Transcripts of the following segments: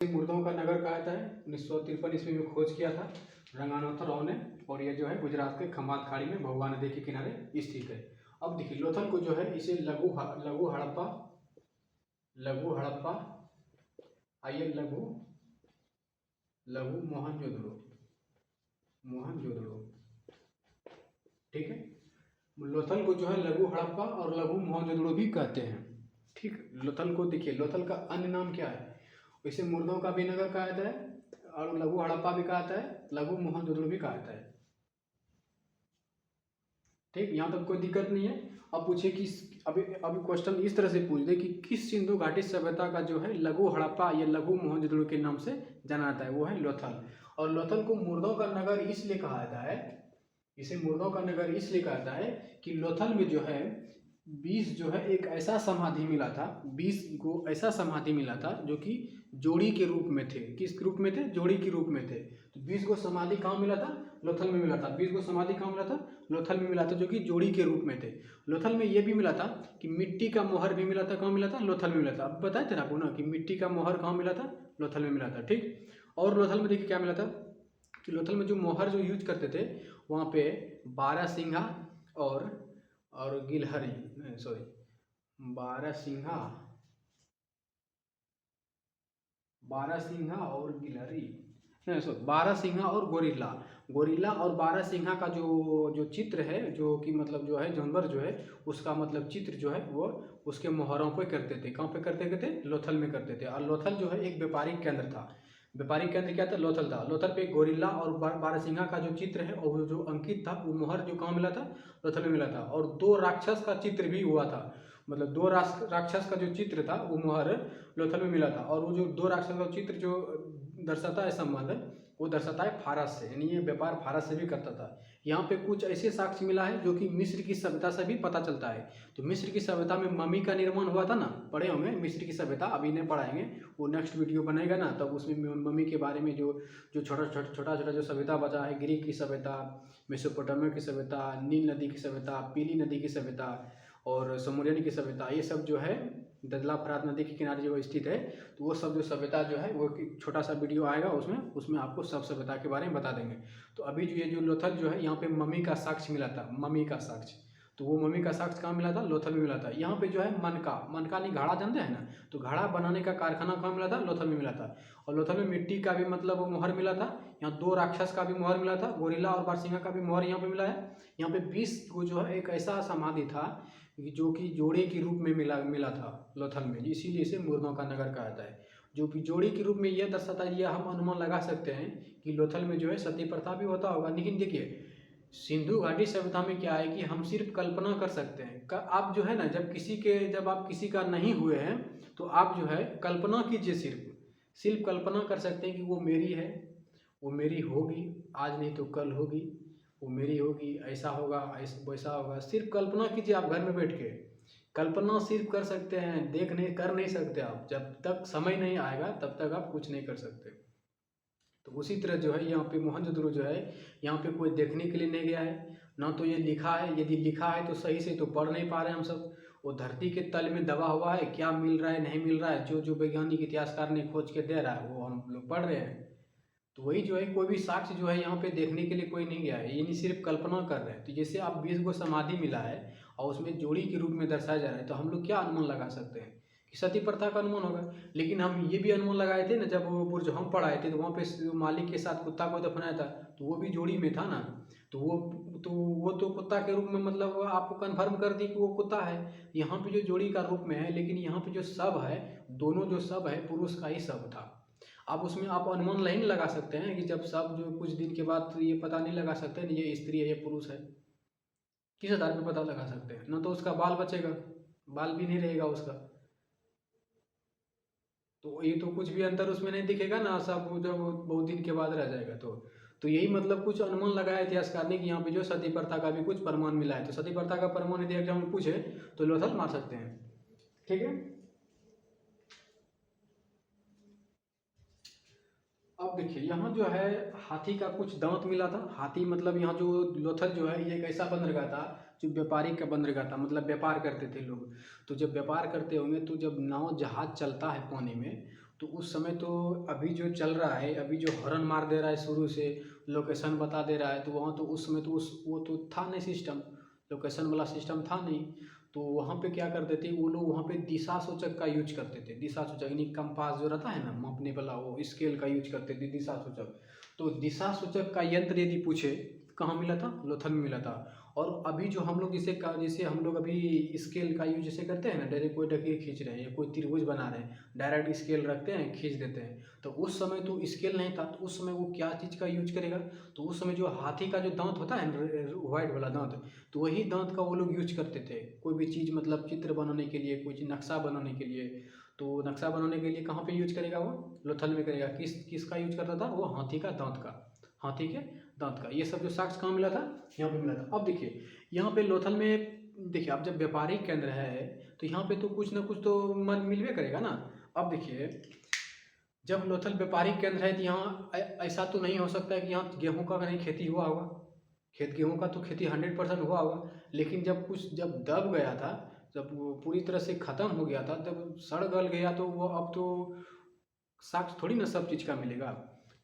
मुर्दों का नगर कहा जाता है 1953 ईस्वी में खोज किया था रंगनाथ राव ने। और ये जो है गुजरात के खम्भात खाड़ी में भभुआ नदी के किनारे स्थित है। अब देखिए लोथल को जो है इसे लघु हड़प्पा आइए लघु मोहनजोदड़ो। ठीक है, लोथल को जो है लघु हड़प्पा और लघु मोहनजोदड़ो भी कहते हैं। ठीक, लोथल को देखिए, लोथल का अन्य नाम क्या है? इसे मुर्दों का भी नगर कहा जाता है और लघु हड़प्पा भी कहा जाता है, लघु मोहनजोदड़ो भी कहा जाता है। ठीक, यहाँ तक कोई दिक्कत नहीं है। अब पूछे कि अभी क्वेश्चन इस तरह से पूछ दे कि किस सिंधु घाटी सभ्यता का जो है लघु हड़प्पा या लघु मोहनजोदड़ो के नाम से जाना जाता है, वो है लोथल। और लोथल को मुर्दों का नगर इसलिए कहा जाता है, इसे मुर्दों का नगर इसलिए कहा जाता है कि लोथल में जो है 20 जो है एक ऐसा समाधि मिला था, 20 को ऐसा समाधि मिला था जो कि जोड़ी के रूप में थे। किस रूप में थे? जोड़ी के रूप में थे। तो 20 को समाधि कहाँ मिला था? लोथल में मिला था। 20 को समाधि कहाँ मिला था? लोथल में मिला था, जो कि जोड़ी के रूप में थे। लोथल में ये भी मिला था कि मिट्टी का मोहर भी मिला था। कहाँ मिला था? लोथल में मिला था। अब बताए थे ना आपको ना कि मिट्टी का मोहर कहाँ मिला था? लोथल में मिला था। ठीक, और लोथल में देखिए क्या मिला था कि लोथल में जो मोहर जो यूज करते थे वहाँ पे बारहसिंघा और गिलहरी, सॉरी, बारहसिंघा और गिलहरी, नहीं सॉरी, बारहसिंघा और गोरिल्ला और बारहसिंघा का जो चित्र है, जो कि मतलब जो है जानवर जो है उसका मतलब चित्र जो है वो उसके मोहरों पे करते थे। कहाँ पे करते थे? लोथल में करते थे। और लोथल जो है एक व्यापारिक केंद्र था। व्यापारिक केंद्र क्या था? लोथल था। लोथल पे गोरिल्ला और बारहसिंघा का जो चित्र है और जो अंकित था वो मोहर जो कहाँ मिला था? लोथल में मिला था। और 2 राक्षस का चित्र भी हुआ था, मतलब 2 राक्षस का जो चित्र था वो मोहर लोथल में मिला था। और वो जो 2 राक्षस का चित्र जो दर्शाता है संबंध, वो दर्शाता है फारस से, यानी ये व्यापार फारस से भी करता था। यहाँ पे कुछ ऐसे साक्ष्य मिला है जो कि मिस्र की सभ्यता से भी पता चलता है। तो मिस्र की सभ्यता में मम्मी का निर्माण हुआ था ना, पढ़े होंगे मिस्र की सभ्यता, अभी नहीं पढ़ाएंगे, वो नेक्स्ट वीडियो बनेगा ना, तब उसमें मम्मी के बारे में जो जो छोटा छोटा जो सभ्यता बचा है, ग्रीक की सभ्यता, मेसोपोटामिया की सभ्यता, नील नदी की सभ्यता, पीली नदी की सभ्यता और सुमेरियन की सभ्यता, ये सब जो है दजला फरात नदी के किनारे जो स्थित है, तो वो सब जो सभ्यता जो है वो छोटा सा वीडियो आएगा, उसमें आपको सब सभ्यता के बारे में बता देंगे। तो अभी जो ये जो लोथल जो है यहाँ पे मम्मी का साक्ष्य मिला था, मम्मी का साक्ष्य, तो वो मम्मी का साक्ष्य कहाँ मिला था? लोथल में मिला था। यहाँ पे जो है मनका नहीं, घड़ा जानते हैं ना, तो घड़ा बनाने का कारखाना कहाँ मिला था? लोथल में मिला था। और लोथल में मिट्टी का भी मतलब मोहर मिला था। यहाँ 2 राक्षस का भी मोहर मिला था, गोरिल्ला और बारहसिंघा का भी मोहर यहाँ पे मिला है। यहाँ पे 20 को जो है एक ऐसा समाधि था जो कि जोड़े के रूप में मिला था लोथल में, इसीलिए इसे मुर्दों का नगर कहा जाता है। जो कि जोड़ी के रूप में यह दर्शाता है, यह हम अनुमान लगा सकते हैं कि लोथल में जो है सती प्रथा भी होता होगा। लेकिन देखिए सिंधु घाटी सभ्यता में क्या है कि हम सिर्फ कल्पना कर सकते हैं। आप जो है ना, जब आप किसी का नहीं हुए हैं तो आप जो है कल्पना कीजिए, सिर्फ कल्पना कर सकते हैं कि वो मेरी है, वो मेरी होगी, आज नहीं तो कल होगी, वो मेरी होगी, ऐसा होगा, वैसा होगा। सिर्फ कल्पना कीजिए, आप घर में बैठ के कल्पना सिर्फ कर सकते हैं, कर नहीं सकते आप। जब तक समय नहीं आएगा तब तक आप कुछ नहीं कर सकते। तो उसी तरह जो है यहाँ पे मोहनजोदड़ो जो है यहाँ पे कोई देखने के लिए नहीं गया है, ना तो ये लिखा है। यदि लिखा है तो सही से तो पढ़ नहीं पा रहे हम सब। वो धरती के तल में दबा हुआ है, क्या मिल रहा है नहीं मिल रहा है, जो जो वैज्ञानिक इतिहासकार ने खोज के दे रहा है वो हम लोग पढ़ रहे हैं। तो वही जो है कोई भी साक्ष्य जो है यहाँ पे देखने के लिए कोई नहीं गया है, ये नहीं सिर्फ कल्पना कर रहे हैं। तो जैसे आप 20 को समाधि मिला है और उसमें जोड़ी के रूप में दर्शाया जा रहा है, तो हम लोग क्या अनुमान लगा सकते हैं कि सती प्रथा का अनुमान होगा। लेकिन हम ये भी अनुमान लगाए थे ना, जब वो बुर्ज हम पढ़ाए थे तो वहाँ पे मालिक के साथ कुत्ता को दफनाया था, तो वो भी जोड़ी में था ना। तो वो तो कुत्ता के रूप में, मतलब आपको कन्फर्म कर दी कि वो कुत्ता है। यहाँ पे जो जोड़ी का रूप में है, लेकिन यहाँ पे जो शव है, दोनों जो शव है पुरुष का ही शव था। अब उसमें आप अनुमान नहीं लगा सकते हैं कि जब सब जो कुछ दिन के बाद ये पता नहीं लगा सकते हैं ये स्त्री है ये पुरुष है। किस आधार पे पता लगा सकते हैं? ना तो उसका बाल बचेगा, बाल भी नहीं रहेगा उसका, तो ये तो कुछ भी अंतर उसमें नहीं दिखेगा ना, सब जब बहुत दिन के बाद रह जाएगा। तो यही मतलब कुछ अनुमान लगाया इतिहासकार ने कि यहाँ पे जो सती प्रथा का भी कुछ प्रमाण मिला है। तो सती प्रथा का प्रमाण यदि एग्जाम में पूछे तो लोथल मार सकते हैं। ठीक है, अब देखिए यहाँ जो है हाथी का कुछ दांत मिला था। हाथी मतलब यहाँ जो लोथल जो है ये एक ऐसा बंदरगाह था जो व्यापारी का बंदरगाह था, मतलब व्यापार करते थे लोग। तो जब व्यापार करते होंगे तो जब नाव जहाज चलता है पानी में तो उस समय तो अभी जो चल रहा है, अभी जो हॉर्न मार दे रहा है शुरू से, लोकेशन बता दे रहा है, तो वहाँ तो उस समय तो उस वो तो था नहीं सिस्टम, लोकेशन वाला सिस्टम था नहीं। तो वहाँ पे क्या करते थे वो लोग, वहाँ पे दिशा सूचक का यूज करते थे। दिशा सूचक यानी कंपास जो रहता है ना मापने वाला, वो स्केल का यूज करते थे, दिशा सूचक। तो दिशा सूचक का यंत्र यदि पूछे कहाँ मिला था, लोथल में मिला था। और अभी जो हम लोग जैसे हम लोग अभी स्केल का यूज जैसे करते हैं ना, डायरेक्ट कोई लकीर खींच रहे हैं या कोई त्रिभुज बना रहे हैं, डायरेक्ट स्केल रखते हैं, खींच देते हैं। तो उस समय तो स्केल नहीं था, तो उस समय वो क्या चीज़ का यूज करेगा, तो उस समय जो हाथी का जो दांत होता है ना, वाइट वाला दांत, तो वही दांत का वो लोग यूज करते थे कोई भी चीज़, मतलब चित्र बनाने के लिए, कोई चीज़ नक्शा बनाने के लिए। तो नक्शा बनाने के लिए कहाँ पे यूज करेगा वो, लोथल में करेगा। किसका यूज करता था वो, हाथी का दांत का, हाथी के दांत का। ये सब जो साक्ष्य कहाँ मिला था, यहाँ पे मिला था। अब देखिए यहाँ पे लोथल में, देखिए अब जब व्यापारिक केंद्र है तो यहाँ पे तो कुछ ना कुछ तो मिलवे करेगा ना। अब देखिए जब लोथल व्यापारिक केंद्र है तो यहाँ ऐसा तो नहीं हो सकता है कि यहाँ गेहूं का नहीं खेती हुआ होगा, गेहूं का तो खेती 100% हुआ होगा। लेकिन जब दब गया था, जब वो पूरी तरह से ख़त्म हो गया था, तब सड़ गल गया, तो वो अब तो साक्ष्य थोड़ी ना सब चीज़ का मिलेगा।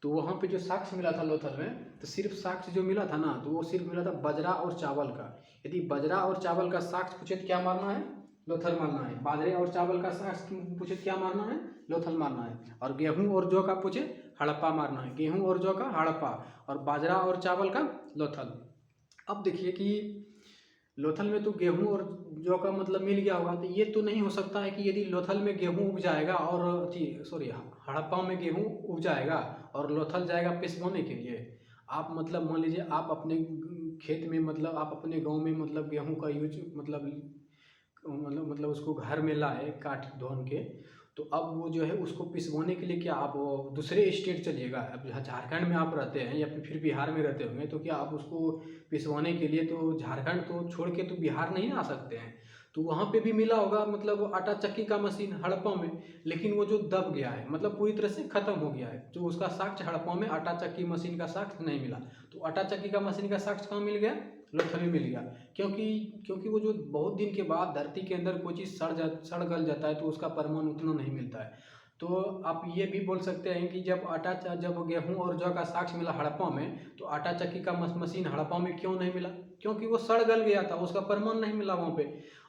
तो वहाँ पे जो साक्ष्य मिला था लोथल में, तो सिर्फ साक्ष्य जो मिला था ना, तो वो सिर्फ मिला था बजरा और चावल का। यदि बजरा और चावल का साक्ष्य पूछे तो क्या मारना है, लोथल मारना है। बाजरे और चावल का साक्ष्य पूछे तो क्या मारना है, लोथल मारना है। और गेहूं और जौ का पूछे, हड़प्पा मारना है। गेहूं और जौ का हड़प्पा, और बाजरा और चावल का लोथल। अब देखिए कि लोथल में तो गेहूं और जौ का मतलब मिल गया होगा, तो ये तो नहीं हो सकता है कि यदि लोथल में गेहूं उग जाएगा और सॉरी हड़प्पा में गेहूं उग जाएगा और लोथल जाएगा पिसवाने के लिए। आप मतलब मान लीजिए आप अपने खेत में, मतलब आप अपने गांव में मतलब गेहूं का यूज मतलब उसको घर में लाए काट धोन के, तो अब वो जो है उसको पिसवाने के लिए क्या आप वो दूसरे स्टेट चलिएगा। अब झारखंड में आप रहते हैं या फिर बिहार में रहते होंगे, तो क्या आप उसको पिसवाने के लिए तो झारखंड तो छोड़ के तो बिहार नहीं आ सकते हैं। तो वहाँ पे भी मिला होगा मतलब आटा चक्की का मशीन हड़प्पा में, लेकिन वो जो दब गया है, मतलब पूरी तरह से खत्म हो गया है। जो उसका साक्ष्य हड़प्पा में आटा चक्की मशीन का साक्ष्य नहीं मिला, तो आटा चक्की का मशीन का साक्ष्य कहाँ मिल गया, लोथल में मिल गया। क्योंकि वो जो बहुत दिन के बाद धरती के अंदर कोई चीज़ सड़ गल जाता है, तो उसका परिमाण उतना नहीं मिलता है। तो आप ये भी बोल सकते हैं कि जब गेहूं और जौ का साक्ष्य मिला हड़प्पा में, तो आटा चक्की का मशीन हड़प्पा में क्यों नहीं मिला, क्योंकि वो सड़ गल गया था, उसका प्रमाण नहीं मिला वहाँ पे।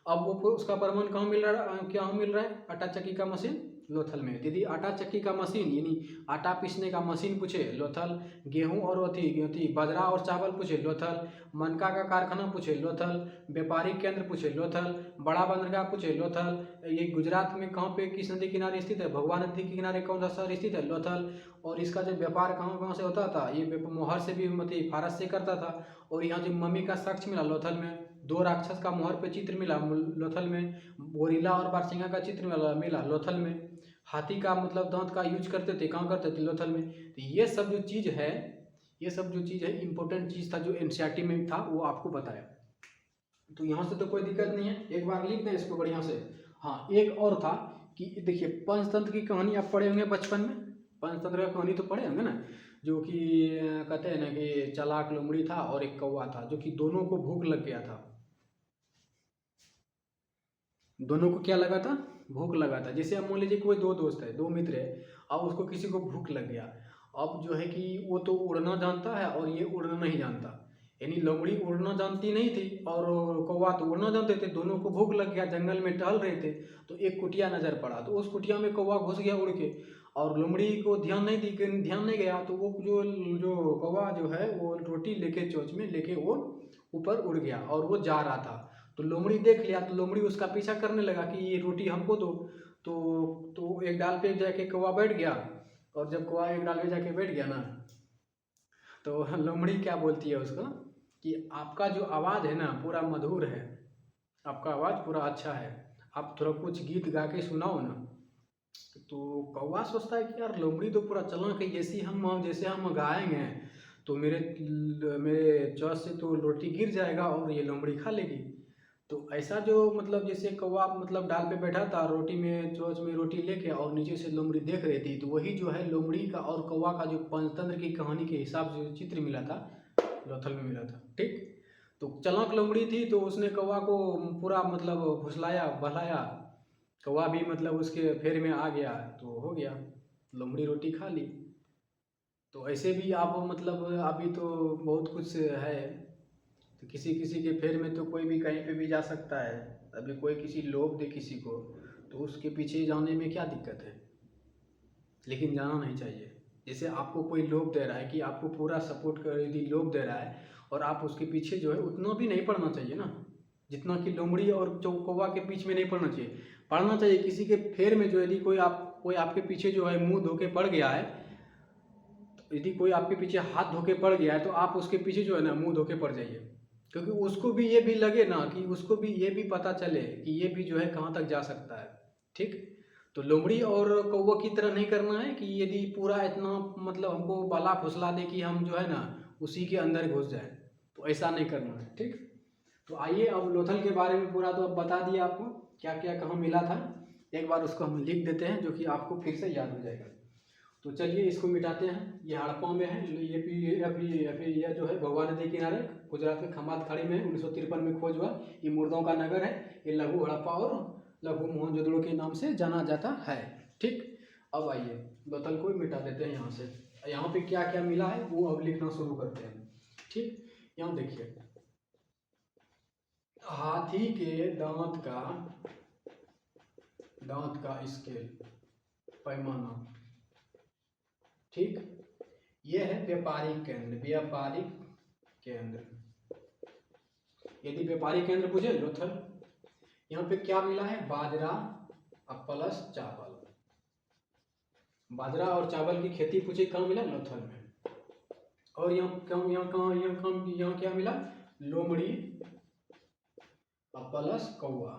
अब वो उसका प्रमाण कहाँ मिल रहा है, क्या मिल रहा है, आटा चक्की का मशीन लोथल में। यदि आटा चक्की का मशीन यानी आटा पीसने का मशीन पूछे लोथल, गेहूं और अथी बाजरा और चावल पूछे लोथल, मनका का कारखाना पूछे लोथल, व्यापारिक केंद्र पूछे लोथल, बड़ा बंदरगाह पूछे लोथल, ये गुजरात में कहाँ पे किस नदी किनारे स्थित है, भगवा नदी के किनारे कौन सा शहर स्थित है, लोथल। और इसका जो व्यापार कहाँ कहाँ से होता था, ये मोहर से भी मतलब फारस से करता था। और यहाँ जो मम्मी का साक्ष्य मिला लोथल में, दो राक्षस का मोहर पे चित्र मिला लोथल में, गोरिल्ला और बारहसिंगा का चित्र मिला लोथल में, हाथी का मतलब दांत का यूज करते थे, कहाँ करते थे, लोथल में। तो ये सब जो चीज़ है, ये सब जो चीज़ है इंपॉर्टेंट चीज़ था जो एनसीईआरटी में था, वो आपको बताया। तो यहाँ से तो कोई दिक्कत नहीं है, एक बार लिख दें इसको बढ़िया से। हाँ एक और था कि देखिए पंचतंत्र की कहानी आप पढ़े होंगे बचपन में, पंचतंत्र का कहानी तो पढ़े होंगे ना, जो कि कहते हैं ना कि चालाक लोमड़ी था और एक कौवा था, जो कि दोनों को भूख लग गया था। दोनों को क्या लगा था, भूख लगा था। जैसे अब मान लीजिए कोई दो दोस्त है, दो मित्र है, अब उसको किसी को भूख लग गया। अब जो है कि वो तो उड़ना जानता है और ये उड़ना नहीं जानता, यानी लोमड़ी उड़ना जानती नहीं थी और कौवा तो उड़ना जानते थे। दोनों को भूख लग गया, जंगल में टहल रहे थे, तो एक कुटिया नजर पड़ा, तो उस कुटिया में कौवा घुस गया उड़ के, और लोमड़ी को ध्यान नहीं गया, तो वो जो जो कौवा जो है वो रोटी लेके चोंच में लेके वो ऊपर उड़ गया और वो जा रहा था। तो लोमड़ी देख लिया, तो लोमड़ी उसका पीछा करने लगा कि ये रोटी हमको दो। तो एक डाल पे जाके कौवा बैठ गया, और जब कौवा एक डाल पे जाके बैठ गया ना, तो लोमड़ी क्या बोलती है उसको कि आपका जो आवाज़ है ना पूरा मधुर है, आपका आवाज़ पूरा अच्छा है, आप थोड़ा कुछ गीत गा के सुनाओ ना। तो कौवा सोचता है कि यार लोमड़ी तो पूरा चालाक है, जैसे हम गाएंगे तो मेरे चौस से तो रोटी गिर जाएगा और ये लोमड़ी खा लेगी। तो ऐसा जो मतलब जैसे कौवा मतलब डाल पे बैठा था, रोटी में चोंच में रोटी लेके, और नीचे से लोमड़ी देख रही थी, तो वही जो है लोमड़ी का और कौवा का जो पंचतंत्र की कहानी के हिसाब से जो चित्र मिला था, लोथल में मिला था। ठीक, तो चालाक लोमड़ी थी, तो उसने कौवा को पूरा मतलब फुसलाया बहलाया, कौवा भी मतलब उसके फेर में आ गया, तो हो गया। लोमड़ी रोटी खा ली। तो ऐसे भी आप मतलब अभी तो बहुत कुछ है, तो किसी किसी के फेर में तो कोई भी कहीं पे भी जा सकता है। अभी कोई किसी लोभ दे किसी को, तो उसके पीछे जाने में क्या दिक्कत है, लेकिन जाना नहीं चाहिए। जैसे आपको कोई लोभ दे रहा है कि आपको पूरा सपोर्ट कर, यदि लोभ दे रहा है और आप उसके पीछे जो है, उतना भी नहीं पढ़ना चाहिए ना, जितना कि लोमड़ी और कौवा के बीच में नहीं पढ़ना चाहिए। पढ़ना चाहिए किसी के फेर में जो, यदि कोई आपके पीछे जो है मुंह धोके पड़ गया है, तो यदि कोई आपके पीछे हाथ धोके पड़ गया है तो आप उसके पीछे जो है ना मुंह धोके पड़ जाइए, क्योंकि उसको भी ये भी लगे ना, कि उसको भी ये भी पता चले कि ये भी जो है कहाँ तक जा सकता है। ठीक। तो लोमड़ी और कौवा की तरह नहीं करना है कि यदि पूरा इतना मतलब हमको बला फुसला दे कि हम जो है ना उसी के अंदर घुस जाए, तो ऐसा नहीं करना है। ठीक। तो आइए, अब लोथल के बारे में पूरा तो अब बता दिया आपको, क्या क्या कहाँ मिला था। एक बार उसको हम लिख देते हैं, जो कि आपको फिर से याद हो जाएगा। तो चलिए इसको मिटाते हैं। ये हड़प्पा में है, ये भी अभी अभी यह जो है भगवा नदी किनारे गुजरात के खमात खाड़ी में 1953 में खोज हुआ। ये मुर्दों का नगर है। ये लघु हड़प्पा और लघु मोहनजोदड़ो के नाम से जाना जाता है। ठीक। अब आइए लोथल को मिटा देते हैं यहाँ से। यहाँ पे क्या क्या मिला है वो अब लिखना शुरू करते हैं। ठीक। यहाँ देखिए, हाथी के दांत का स्केल, पैमाना। ठीक। यह है व्यापारिक केंद्र। यदि व्यापारिक केंद्र पूछे लोथल। यहाँ पे क्या मिला है, बाजरा प्लस चावल। बाजरा और चावल की खेती पूछे, कहाँ मिला, लोथल में। और यहाँ क्या मिला, लोमड़ी प्लस कौवा।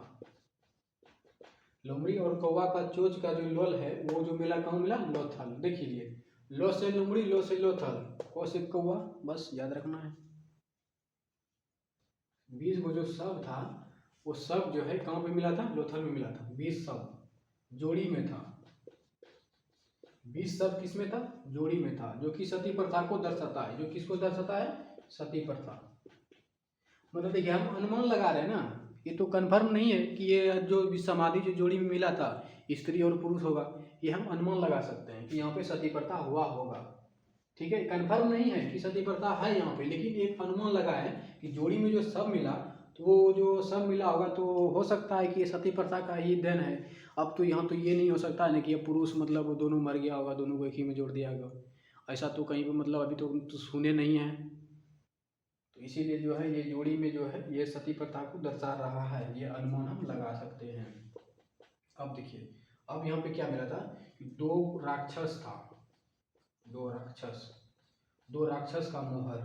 लोमड़ी और कौवा का चोच का जो लोल है वो जो मिला, कहाँ मिला, लोथल। देख लीजिए, लो से लोमड़ी, लो से लोथल, को से कौवा, बस याद रखना है। 20 को जो सब था वो सब जो है कहाँ पे मिला था, लोथल में मिला था। 20 सब जोड़ी में था। 20 सब किस में था, जोड़ी में था, जो कि सती प्रथा को दर्शाता है। जो किसको दर्शाता है, सती प्रथा। मतलब देखिए, हम अनुमान लगा रहे हैं ना, ये तो कंफर्म नहीं है कि ये जो समाधि जो जोड़ी में मिला था स्त्री और पुरुष होगा। ये हम अनुमान लगा सकते हैं कि यहाँ पे सती प्रथा हुआ होगा। ठीक है, कंफर्म नहीं है कि सती प्रथा है यहाँ पे, लेकिन एक अनुमान लगा है कि जोड़ी में जो सब मिला, तो वो जो सब मिला होगा तो हो सकता है कि ये सती प्रथा का ही देन है। अब तो यहाँ तो ये नहीं हो सकता है ना कि ये पुरुष मतलब दोनों मर गया होगा, दोनों को एक ही में जोड़ दिया होगा। ऐसा तो कहीं पर मतलब अभी तो सुने नहीं है। तो इसीलिए जो है ये जोड़ी में जो है ये सती प्रथा को दर्शा रहा है, ये अनुमान हम लगा सकते हैं। अब देखिए, अब यहाँ पे क्या मिला था कि दो राक्षस था, दो राक्षस का मोहर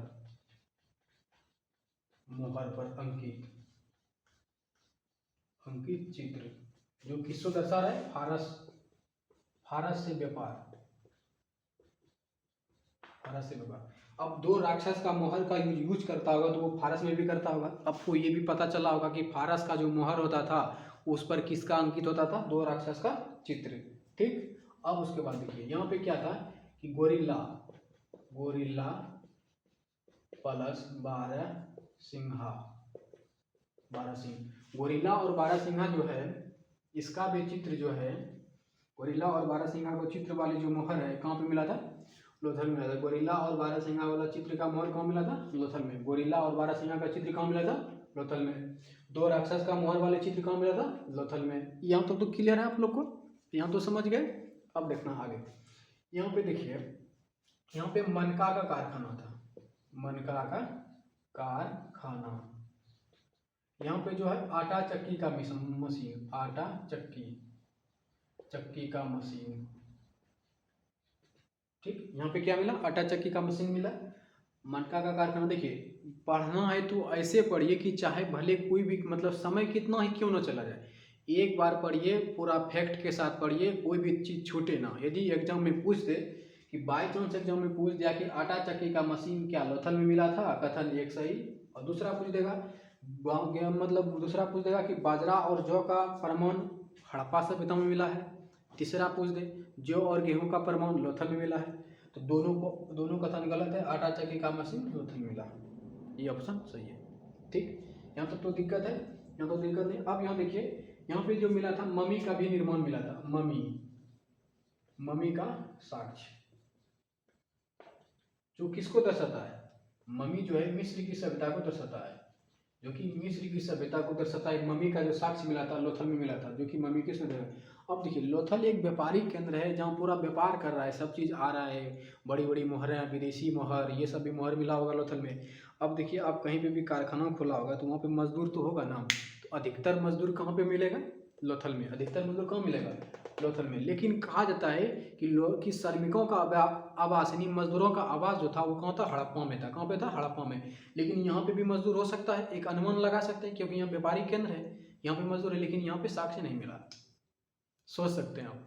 पर अंकित चित्र, जो किसको दर्शा रहा है, फारस से व्यापार। अब दो राक्षस का मोहर का यूज करता होगा तो वो फारस में भी करता होगा। आपको ये भी पता चला होगा कि फारस का जो मोहर होता था उस पर किसका अंकित होता था, दो राक्षस का चित्र। ठीक। अब उसके बाद देखिए, यहाँ पे क्या था कि gorilla plus 12 Sinha, 12 Singh. Gorilla और 12 सिंहा जो है, इसका भी चित्र जो है, गोरिल्ला और 12 सिंहा को चित्र वाली जो मोहर है कहाँ पे मिला था, लोथल में मिला था। गोरिल्ला और 12 सिंहा वाला चित्र का मोहर कहाँ मिला था, लोथल में। गोरिल्ला और 12 सिंहा का चित्र कहाँ मिला था, लोथल में। दो राक्षस का मोहर वाले चित्र कहाँ मिला था, लोथल में। यहाँ तक तो क्लियर है आप लोग को, यहाँ तो समझ गए। अब देखना आगे। यहाँ पे देखिए, यहाँ पे मनका का कारखाना था, मनका का कारखाना। यहाँ पे जो है आटा चक्की का मशीन, आटा चक्की का मशीन। ठीक। यहाँ पे क्या मिला, आटा चक्की का मशीन मिला। मनका का कारखाना। देखिए, पढ़ना है तो ऐसे पढ़िए कि चाहे भले कोई भी मतलब समय कितना ही क्यों ना चला जाए, एक बार पढ़िए, पूरा फैक्ट के साथ पढ़िए, कोई भी चीज़ छूटे ना। यदि एग्जाम में पूछ दे कि बाई चांस एग्जाम में पूछ दिया कि आटा चक्की का मशीन क्या लोथल में मिला था, कथन एक सही। और दूसरा पूछ देगा मतलब दूसरा पूछ देगा कि बाजरा और जौ का प्रमाण हड़प्पा सभ्यता में मिला है। तीसरा पूछ दे जौ और गेहूं का प्रमाण लोथल में मिला है। तो दोनों कथन गलत है, आटा चक्की का मशीन लोथल में मिला, ये ऑप्शन सही है। ठीक। यहाँ तक तो दिक्कत है, यहाँ तो दिक्कत नहीं। अब यहाँ देखिए, यहाँ पे जो मिला था, मम्मी का भी निर्माण मिला था, मम्मी। मम्मी का साक्ष्य, जो किसको दर्शाता है, मम्मी जो है मिस्र की सभ्यता को दर्शाता है, जो कि मिस्र की सभ्यता को दर्शाता है। मम्मी का जो साक्ष्य मिला था लोथल में मिला था, जो कि मम्मी किसने दिया। अब देखिए लोथल एक व्यापारिक केंद्र है जहाँ पूरा व्यापार कर रहा है, सब चीज़ आ रहा है, बड़ी बड़ी मोहरें, विदेशी मोहर, ये सब भी मोहर मिला होगा लोथल में। अब देखिए आप कहीं पे भी कारखाना खोला होगा तो वहाँ पे मजदूर तो होगा ना, तो अधिकतर मजदूर कहाँ पे मिलेगा, लोथल में। अधिकतर मजदूर कहाँ मिलेगा, लोथल में। लेकिन कहा जाता है कि श्रमिकों का आवास यानी मजदूरों का आवास जो था वो कहाँ था, हड़प्पा में था। कहाँ पे था, हड़प्पा में। लेकिन यहाँ पे भी मजदूर हो सकता है, एक अनुमान लगा सकते हैं, क्योंकि यहाँ व्यापारिक केंद्र है, यहाँ पे मजदूर है, लेकिन यहाँ पे साक्ष्य नहीं मिला। सोच सकते हैं आप,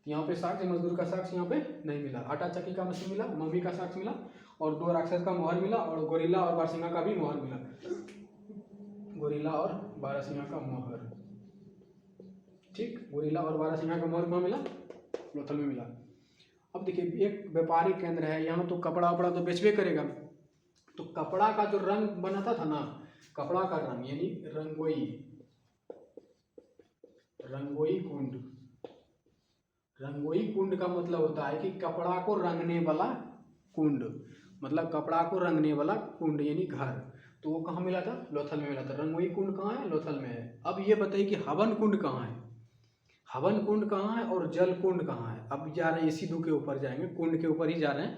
यहाँ पे साक्ष्य, मजदूर का साक्ष्य यहाँ पे नहीं मिला। आटा चक्की का मशीन मिला, मम्मी का साक्ष्य मिला, और 2 राक्षस का मोहर मिला, और गोरिल्ला और बारहसिंगा का भी मोहर मिला। गोरिल्ला और बारहसिंगा का मोहर, ठीक। गोरिल्ला और बारहसिंगा का मोहर कहाँ मिला, लोथल में मिला। अब देखिए एक व्यापारिक केंद्र है, यहाँ तो कपड़ा वपड़ा तो बेचबे करेगा, तो कपड़ा का जो रंग बनाता था ना, कपड़ा का रंग यानी रंगोई, रंगोई कुंड। रंगोई कुंड का मतलब होता है कि कपड़ा को रंगने वाला कुंड, मतलब कपड़ा को रंगने वाला कुंड यानी घर। तो वो कहाँ मिला था, लोथल में मिला था। रंगोई कुंड कहाँ है, लोथल में है। अब ये बताइए कि हवन कुंड कहाँ है, हवन कुंड कहाँ है और जल कुंड कहाँ है। अब जा रहे हैं इसी दो के ऊपर जाएंगे, कुंड के ऊपर ही जा रहे हैं।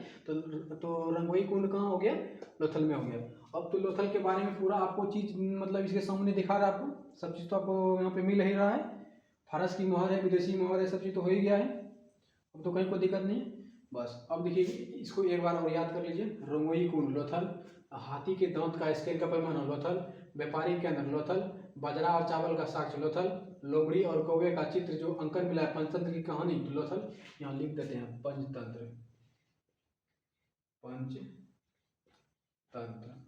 तो रंगोई कुंड कहाँ हो गया, लोथल में हो गया। अब तो लोथल के बारे में पूरा आपको चीज़ मतलब इसके सामने दिखा रहा है, आपको सब चीज़ तो आपको यहाँ पे मिल ही रहा है। फारस की मोहर है, विदेशी मोहर है, सब चीज़ तो हो ही गया है। अब तो कहीं कोई दिक्कत नहीं है। बस अब देखिए इसको एक बार और याद कर लीजिए। रंगोई कुंड लोथल, हाथी के दांत का स्केल का पैमाना लोथल, व्यापारिक केंद्र लोथल, बाजरा और चावल का साक्ष्य लोथल, लोमड़ी और कौवे का चित्र जो अंकन मिला है, पंचतंत्र की कहानी लोथल। यहाँ लिख देते हैं पंचतंत्र, पंचतंत्र।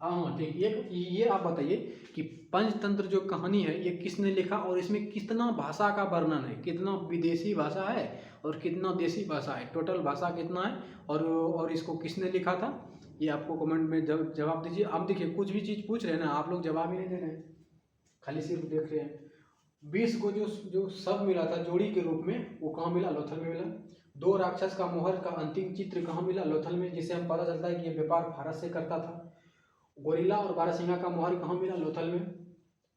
हाँ ठीक। ये आप बताइए कि पंचतंत्र जो कहानी है ये किसने लिखा, और इसमें कितना भाषा का वर्णन है, कितना विदेशी भाषा है और कितना देसी भाषा है, टोटल भाषा कितना है, और इसको किसने लिखा था, ये आपको कमेंट में जवाब दीजिए। अब देखिए कुछ भी चीज़ पूछ रहे हैं ना आप लोग, जवाब ही नहीं दे रहे हैं, खाली सिर्फ देख रहे हैं। 20 को जो सब मिला था जोड़ी के रूप में, वो कहाँ मिला, लोथल में मिला। 2 राक्षस का मोहर का अंतिम चित्र कहाँ मिला, लोथल में, जिससे हम पता चलता है कि ये व्यापार भारत से करता था। गोरिल्ला और बारहसिंगा का मोहर कहाँ मिला, लोथल में।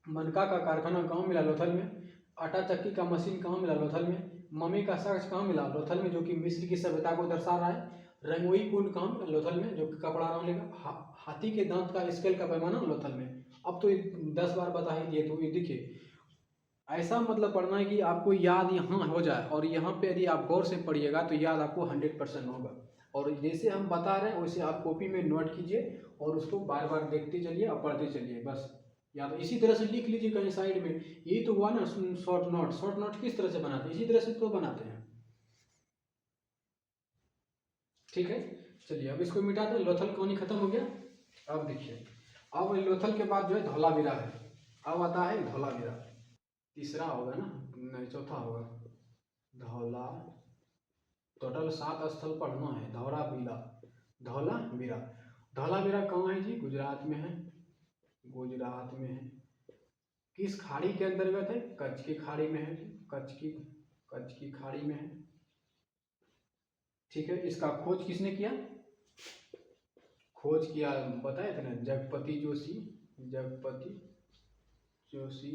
मनका का कारखाना कहाँ मिला, लोथल में। आटा चक्की का मशीन कहाँ मिला, लोथल में। मम्मी का साक्ष्य कहाँ मिला, लोथल में, जो कि मिस्र की सभ्यता को दर्शा रहा है। रंगोई कुंड कहाँ मिला, लोथल में, जो कि कपड़ा रंग लेगा। हाथी के दांत का स्केल का पैमाना, लोथल में। अब तो 10 बार बता ही दिए, तो ये देखिए ऐसा मतलब पढ़ना है कि आपको याद यहाँ हो जाए, और यहाँ पे यदि आप गौर से पढ़िएगा तो याद आपको 100% होगा। और जैसे हम बता रहे हैं वैसे आप कॉपी में नोट कीजिए और उसको बार बार देखते चलिए और पढ़ते चलिए, बस। या तो इसी तरह से लिख लीजिए कहीं साइड में। यही तो हुआ ना शॉर्ट नोट। शॉर्ट नोट किस तरह से बनाते हैं, इसी तरह से तो बनाते हैं, ठीक है। चलिए अब इसको मिटा दें, लोथल कहानी खत्म हो गया। अब देखिए अब लोथल के बाद जो है धौलावीरा है। अब आता है धौलावीरा, तीसरा होगा ना, नहीं चौथा होगा। धौला, टोटल 7 स्थल पढ़ना है। धौलावीरा, धौलावीरा। धौलावीरा कहाँ है जी, गुजरात में है, गुजरात में है। किस खाड़ी के अंतर्गत है, कच्छ की खाड़ी में है, कच्छ की खाड़ी में है, ठीक है। इसका खोज किसने किया, खोज किया बताए थे ना, जगपति जोशी। जगपति जोशी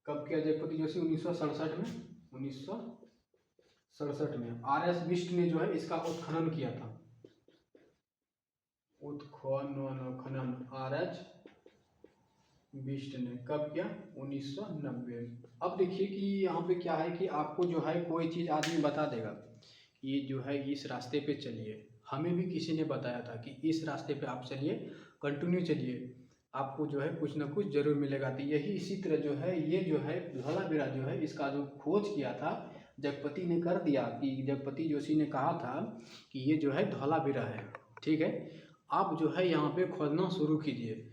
कब किया, जगपति जोशी 1967 में, 1967 में। RS बिष्ट ने जो है इसका उत्खनन किया था, उत्खनन RS बिष्ट ने कब किया, 1990 में। अब देखिए कि यहाँ पे क्या है कि आपको जो है कोई चीज़ आदमी बता देगा, ये जो है इस रास्ते पे चलिए। हमें भी किसी ने बताया था कि इस रास्ते पे आप चलिए, कंटिन्यू चलिए, आपको जो है कुछ ना कुछ जरूर मिलेगा। तो यही इसी तरह जो है ये जो है धौलावीरा जो है इसका जो खोज किया था जगपति ने कर दिया, कि जगपति जोशी ने कहा था कि ये जो है धौलावीरा है, ठीक है। आप जो है यहाँ पे खोजना शुरू कीजिए,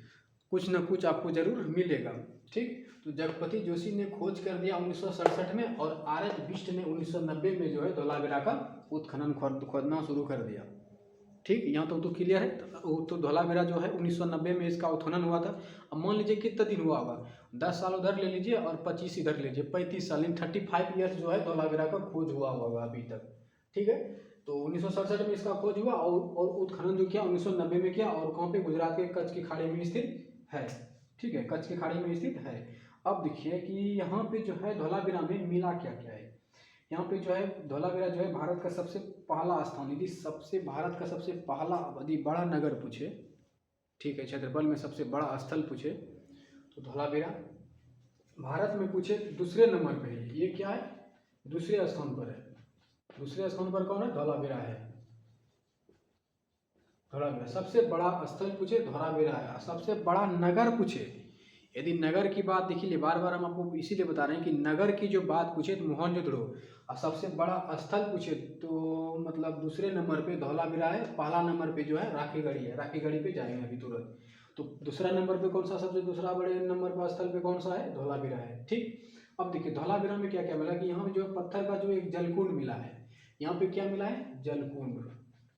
कुछ ना कुछ आपको जरूर मिलेगा, ठीक। तो जगपति जोशी ने खोज कर दिया 1967 में, और RS बिष्ट ने 1990 में जो है धौलावीरा का उत्खनन खोदना शुरू कर दिया, ठीक। यहाँ तो क्लियर है। तो धौलावीरा जो है 1990 में इसका उत्खनन हुआ था। अब मान लीजिए कितना दिन हुआ होगा, 10 साल उधर ले लीजिए और 25 इधर ले लीजिए, 35 साल इन 35 ईयर्स जो है धौलावीरा का खोज हुआ होगा अभी तक। ठीक है, तो 1967 में इसका खोज हुआ और उत्खनन जो किया 1990 में किया, और कहाँ पे, गुजरात के कच्छ की खाड़ी में स्थित है। ठीक है, कच्छ की खाड़ी में स्थित है। अब देखिए कि यहाँ पे जो है धौलावीरा में मिला क्या क्या है। यहाँ पे जो है धौलावीरा जो है भारत का सबसे पहला स्थान, यदि सबसे भारत का सबसे पहला यदि बड़ा नगर पूछे, ठीक है, क्षेत्रफल में सबसे बड़ा स्थल पूछे तो धौलावीरा भारत में पूछे दूसरे नंबर पे है। ये क्या है, दूसरे स्थान पर है। दूसरे स्थान पर कौन है, धौलावीरा है। धौलावीरा सबसे बड़ा स्थल पूछे धौलावीरा है। सबसे बड़ा नगर पूछे, यदि नगर की बात देखिए, बार बार हम आपको इसीलिए बता रहे हैं कि नगर की जो बात पूछे तो मोहनजोदड़ो, और सबसे बड़ा स्थल पूछे तो मतलब दूसरे नंबर पे धौलावीरा है। पहला नंबर पे जो है राखीगढ़ी है, राखीगढ़ी पे जाएंगे अभी तुरंत। तो दूसरा नंबर पे कौन सा, सबसे दूसरा बड़े नंबर पर स्थल पे कौन सा है, धौलावीरा है। ठीक, अब देखिए धौलावीरा में क्या क्या मिला कि यहाँ पे जो पत्थर का जो एक जलकुंड मिला है। यहाँ पे क्या मिला है, जलकुंड,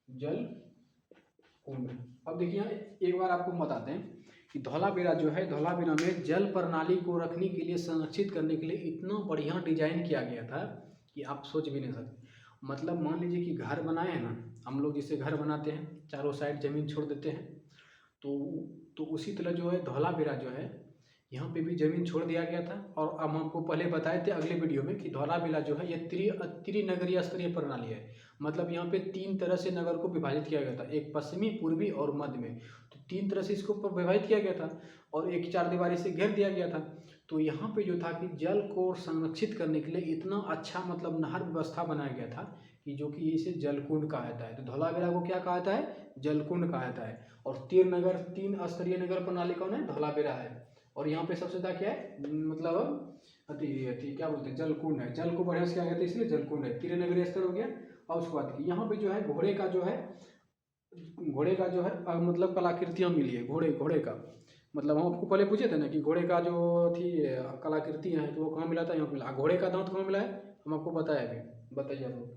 जलकुंड। अब देखिए यहाँ एक बार आपको बताते हैं कि धौलावीरा जो है, धौलावीरा में जल प्रणाली को रखने के लिए, संरक्षित करने के लिए इतना बढ़िया डिजाइन किया गया था कि आप सोच भी नहीं सकते। मतलब मान लीजिए कि घर बनाए हैं ना, हम लोग जिसे घर बनाते हैं चारों साइड जमीन छोड़ देते हैं, तो उसी तरह जो है धौलावीरा जो है यहाँ पे भी जमीन छोड़ दिया गया था। और हम आपको पहले बताए थे अगले वीडियो में कि धौलावीरा जो है ये त्रिनगरीय स्तरीय प्रणाली है। मतलब यहाँ पे 3 तरह से नगर को विभाजित किया गया था, एक पश्चिमी, पूर्वी और मध्य में। तो 3 तरह से इसको विभाजित किया गया था और एक चारदीवारी से घेर दिया गया था। तो यहाँ पे जो था कि जल को संरक्षित करने के लिए इतना अच्छा मतलब नहर व्यवस्था बनाया गया था कि जो कि इसे जलकुंड कहा जाता है। तो धौलावीरा को क्या कहा जाता है, जलकुंड कहा जाता है। और 3 स्तरीय नगर प्रणाली कौन है, धौलावीरा है। और यहाँ पे सबसे ज्यादा क्या है, मतलब अति अति क्या बोलते हैं, जलकुंड है। जल को बढ़िया से क्या कहते हैं, इसलिए जलकुंड है। त्रिनगरीय स्तर हो गया। और उसके बाद यहाँ पे जो है घोड़े का जो है, मतलब कलाकृतियाँ मिली है। घोड़े का मतलब हम आपको पहले पूछे थे ना कि घोड़े का जो थी कलाकृतियाँ हैं, तो वो कहाँ मिला था, यहाँ मिला। घोड़े का दांत कहाँ मिला है, हम आपको बताया अभी, बताइए आप लोग।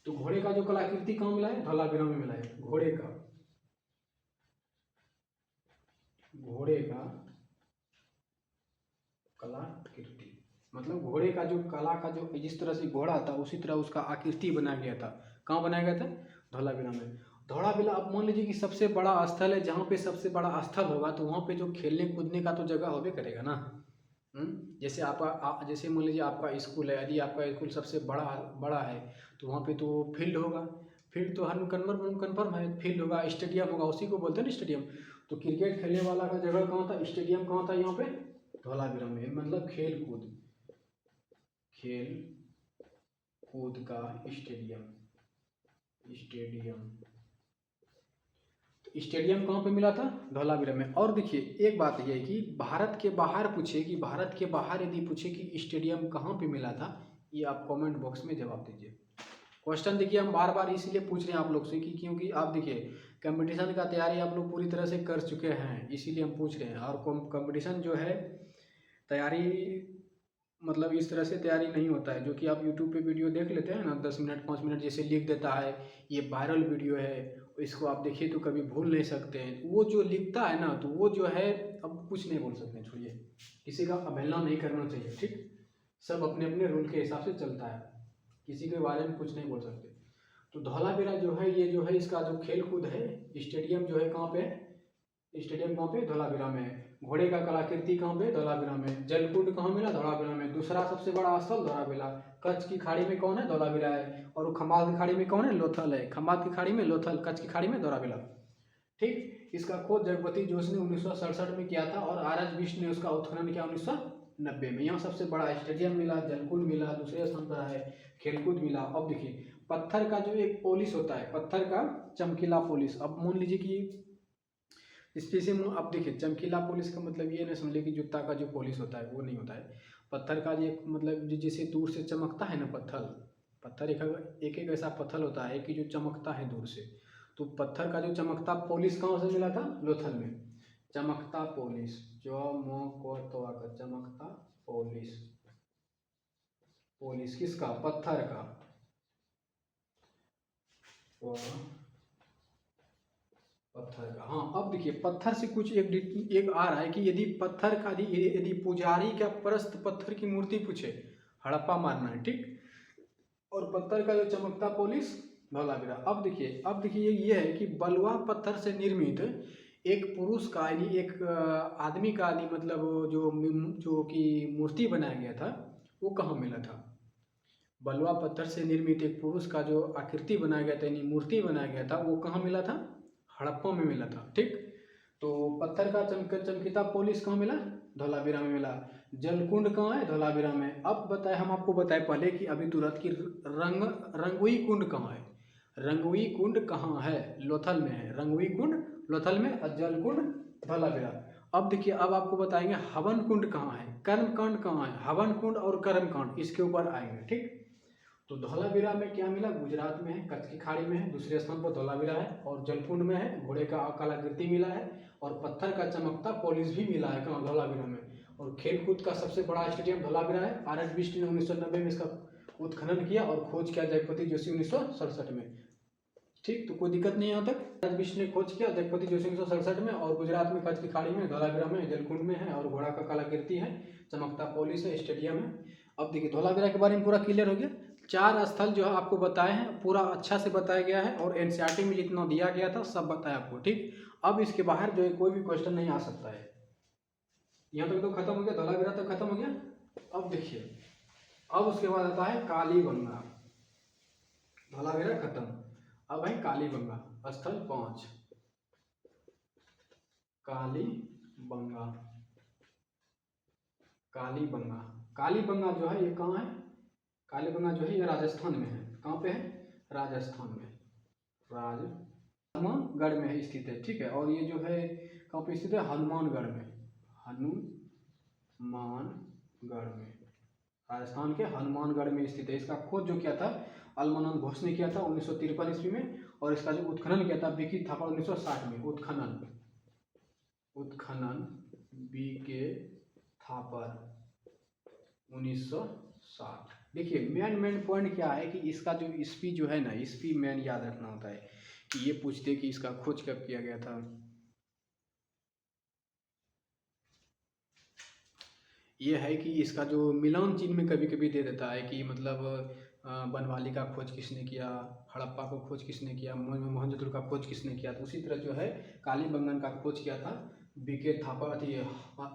तो घोड़े का जो कलाकृति कहाँ मिला है, धौलावीरा में मिला है। घोड़े का कलाकृति मतलब घोड़े का जो कला का जो जिस तरह से घोड़ा था उसी तरह उसका आकृति बनाया गया था। कहाँ बनाया गया था, धौलावीरा में। धौलावीरा अब मान लीजिए कि सबसे बड़ा स्थल है, जहाँ पे सबसे बड़ा स्थल होगा तो वहाँ पे जो खेलने कूदने का तो जगह होबे करेगा ना। जैसे जैसे मान लीजिए आपका स्कूल है, यदि आपका स्कूल सबसे बड़ा बड़ा है तो वहाँ पे तो फील्ड होगा। फील्ड तो हर कन्फर्म है, फील्ड होगा, स्टेडियम होगा, उसी को बोलते हैं ना स्टेडियम। तो क्रिकेट खेलने वाला का जगह कहाँ था, स्टेडियम कहाँ था, यहाँ पे धौलावीरा में। मतलब खेल कूद का स्टेडियम। स्टेडियम कहाँ पे मिला था, धौलावीरा में। और देखिए एक बात यह है कि भारत के बाहर पूछे, कि भारत के बाहर यदि पूछे कि स्टेडियम कहाँ पे मिला था, ये आप कमेंट बॉक्स में जवाब दीजिए। क्वेश्चन देखिए हम बार बार इसलिए पूछ रहे हैं आप लोग से कि क्योंकि आप देखिए कंपटीशन का तैयारी आप लोग पूरी तरह से कर चुके हैं, इसीलिए हम पूछ रहे हैं। और कंपटीशन जो है तैयारी मतलब इस तरह से तैयारी नहीं होता है, जो कि आप यूट्यूब पे वीडियो देख लेते हैं ना 10 मिनट 5 मिनट जैसे लिख देता है ये वायरल वीडियो है, इसको आप देखिए तो कभी भूल नहीं सकते हैं। वो जो लिखता है ना तो वो जो है अब कुछ नहीं बोल सकते, छोड़िए, किसी का अवहेलना नहीं करना चाहिए। ठीक, सब अपने अपने रूल के हिसाब से चलता है, किसी के बारे में कुछ नहीं बोल सकते। तो धौलावीरा जो है ये जो है इसका जो खेल कूद है, स्टेडियम जो है कहाँ पे है, स्टेडियम कहाँ पे, धौलावीरा में है। घोड़े का कलाकृति कहाँ पे, धौलावीरा में। जलकुंड कहाँ मिला, धौलावीरा में। दूसरा सबसे बड़ा स्थल धौलावीरा। कच्छ की खाड़ी में कौन है, धौलावीरा है। और वो खंबात की खाड़ी में कौन है, लोथल है। खंबात की खाड़ी में लोथल, कच्छ की खाड़ी में धौलावीरा। ठीक, इसका खोज जगपति जोश ने 1967 में किया था और आर एच बिष्ट ने उसका उत्खनन किया 1990 में। यहाँ सबसे बड़ा स्टेडियम मिला, जलकुंड मिला, दूसरे स्थान पर है, खेलकूद मिला। अब देखिए पत्थर का जो एक पोलिस होता है, पत्थर का चमकीला पोलिस। अब मान लीजिए कि स्पेशली अब देखिए चमकीला पोलिस का मतलब ये ना समझिए कि जूता का जो पॉलिश होता है वो नहीं होता है। पत्थर का ये मतलब जैसे दूर से चमकता है ना पत्थर एक ऐसा पत्थर होता है कि जो चमकता है दूर से। तो पत्थर का जो चमकता पॉलिश कहाँ से मिला था, लोथल में। चमकता पॉलिश, चमकता पॉलिश, पॉलिश किसका, पत्थर का। पत्थर का, हाँ। अब देखिए पत्थर से कुछ एक आ रहा है कि यदि पत्थर का यदि पुजारी का प्रस्थ पत्थर की मूर्ति पूछे, हड़प्पा मारना है, ठीक। और पत्थर का जो चमकता पॉलिश धोलावीरा। अब देखिए ये है कि बलुआ पत्थर से निर्मित एक पुरुष का यानी एक आदमी का यानी मतलब जो कि मूर्ति बनाया गया था वो कहाँ मिला था। बलुआ पत्थर से निर्मित एक पुरुष का जो आकृति बनाया गया था यानी मूर्ति बनाया गया था वो कहाँ मिला था, हड़प्पा में मिला था, ठीक। तो पत्थर का चमकीता पॉलिश कहाँ मिला, धोलावीरा में मिला। जलकुंड कहाँ है, धोलावीरा में। अब बताए, हम आपको बताए पहले कि अभी तुरंत की रंगुई कुंड कहाँ है, रंगुई कुंड कहाँ है, लोथल में है। रंगुई कुंड लोथल में और जलकुंड धोलावीरा। अब देखिए, अब आपको बताएंगे हवन कुंड कहाँ है, कर्मकांड कहाँ है। हवन कुंड और कर्मकांड इसके ऊपर आएंगे, ठीक। तो धौलावीरा में क्या मिला, गुजरात में है, कच्छ की खाड़ी में है, दूसरे स्थान पर धौलावीरा है। और जलकुंड में है, घोड़े का कलाकृति मिला है। और पत्थर का चमकता पॉलिश भी मिला है कहाँ, धौलावीरा में। और खेलकूद का सबसे बड़ा स्टेडियम धौलावीरा है। आर.एच. बिष्ट ने 1990 में इसका उत्खनन किया और खोज किया जगपति जोशी 1967 में, ठीक। तो कोई दिक्कत नहीं है यहाँ तक। आर.एच. बिष्ट ने खोज किया जगपति जोशी 1967 में। और गुजरात में कच्छ की खाड़ी में, धौलावीरा में, जलकुंड में है। और घोड़ा का कलाकृति है, चमकता पॉलिश है, स्टेडियम है। अब देखिए धौलावीरा के बारे में पूरा क्लियर हो गया। 4 स्थल जो है आपको बताए हैं, पूरा अच्छा से बताया गया है। और एनसीईआरटी में जितना दिया गया था सब बताया आपको, ठीक। अब इसके बाहर जो है कोई भी क्वेश्चन नहीं आ सकता है। यहाँ तक तो खत्म हो गया, धौलावीरा तक खत्म हो गया। अब देखिए, अब उसके बाद आता है कालीबंगा। धौलावीरा खत्म। अब है कालीबंगा, स्थल 5, कालीबंगा। कालीबंगा, कालीबंगा जो है ये कहाँ है, कालीबंगा जो है ये राजस्थान में है। कहाँ पे है, राजस्थान में, हनुमानगढ़ में स्थित है, ठीक है। और ये जो है कहाँ पे स्थित है, हनुमानगढ़ में, हनुमानगढ़ में, राजस्थान के हनुमानगढ़ में स्थित है। इसका खोज जो किया था अलमानंद घोष ने किया था 1953 ईस्वी में। और इसका जो उत्खनन किया था बीके थापड़ 1960 में। उत्खनन बीके थापर 1960। देखिए मेन पॉइंट क्या है कि इसका जो ईस्वी जो है ना, ईस्वी मेन याद रखना होता है कि ये पूछते कि इसका खोज कब किया गया था। ये है कि इसका जो मिलान चिन्ह में कभी कभी दे देता है कि मतलब बनवाली का खोज किसने किया, हड़प्पा को खोज किसने किया, मोहनजोदड़ो का खोज किसने किया। तो उसी तरह जो है कालीबंगन का खोज किया था बीके थापा